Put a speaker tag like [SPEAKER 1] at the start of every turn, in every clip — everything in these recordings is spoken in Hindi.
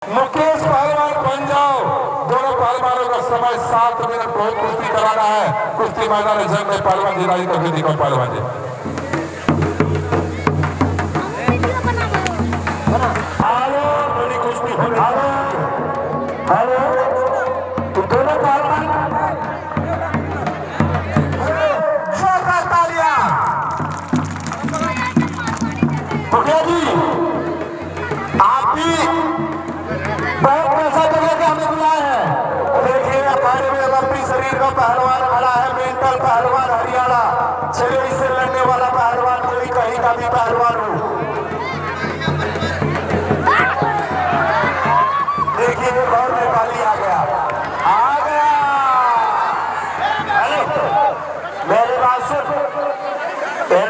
[SPEAKER 1] मुकेश पहलवान बन जाओ। दोनों पहलवानों का समय 7 मिनट बहुत कुश्ती कराना है। कुश्ती मैदान जंग में पहलवान जिलाई को भी दिखो पहलवान जी। हेलो बड़ी कुश्ती हो रही है। हेलो तो दोनों पहलवान जोरदार तालियां। मुखिया जी आप भी बहुत पैसा जगह के हमें बुलाए हैं। देखिए हमारे में लंबी शरीर का पहलवान खड़ा है, मेंटल पहलवान हरियाणा छेड़ी से लड़ने वाला पहलवान, कोई कहीं का भी पहलवान हो। देखिए एक और नेपाली आ गया। हेलो मेरे बात सुन,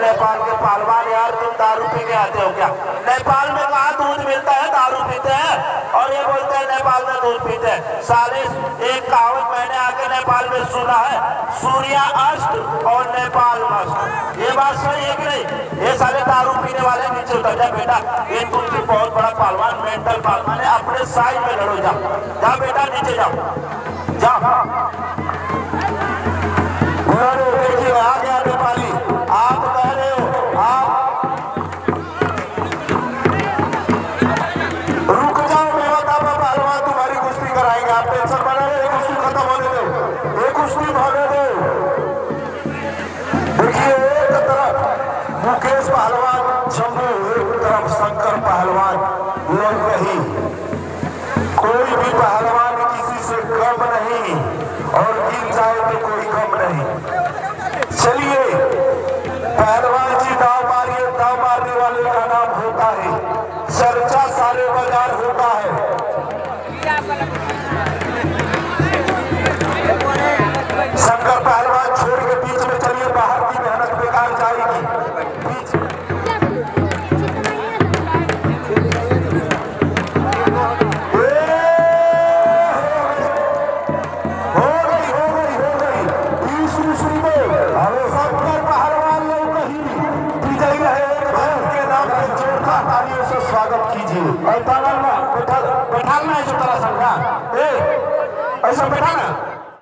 [SPEAKER 1] नेपाल के पहलवान यार तुम दारू पी के आते हो क्या? नेपाल में कहाँ दूध मिलता है, दारू पीते हैं और ये बोलते हैं नेपाल में दूध पीते हैं। साले एक कहावत मैंने आके नेपाल में सुना है, सूर्या अस्त और नेपाल मस्त। ये बात सही है कि नहीं? ये साले दारू पीने वाले नीचे उतर जाए बेटा, ये तुमसे बहुत बड़ा पहलवान मेंटल पहलवान है, अपने साइड में लड़ो। जाओ बेटा नीचे जाओ जाओ। देखिए आ गया नेपाली। आप कह रहे हो आप रुक जाओ, मैं बताऊंगा पहलवान तुम्हारी कुश्ती कराएंगे। आप टेंशन बना रहे, कुश्ती खत्म होने दो, ये कुश्ती होने दो। देखिए एक तरफ मुकेश पहलवान जम्मू, एक तरफ शंकर पहलवान लड़ रही। कोई भी पहलवान किसी से कम नहीं और गिर जाए तो कोई कम नहीं। चलिए पहलवान जी दाव मारिए, दाव मारने वाले का नाम होता है, चर्चा सारे बाजार होता है। शंकर पहलवान छोड़ के बीच में चलिए, बाहर की मेहनत बेकार जाएगी। बीच स्वागत कीजिए। बैठाना है जो तरह समझा ऐसा बैठा ना।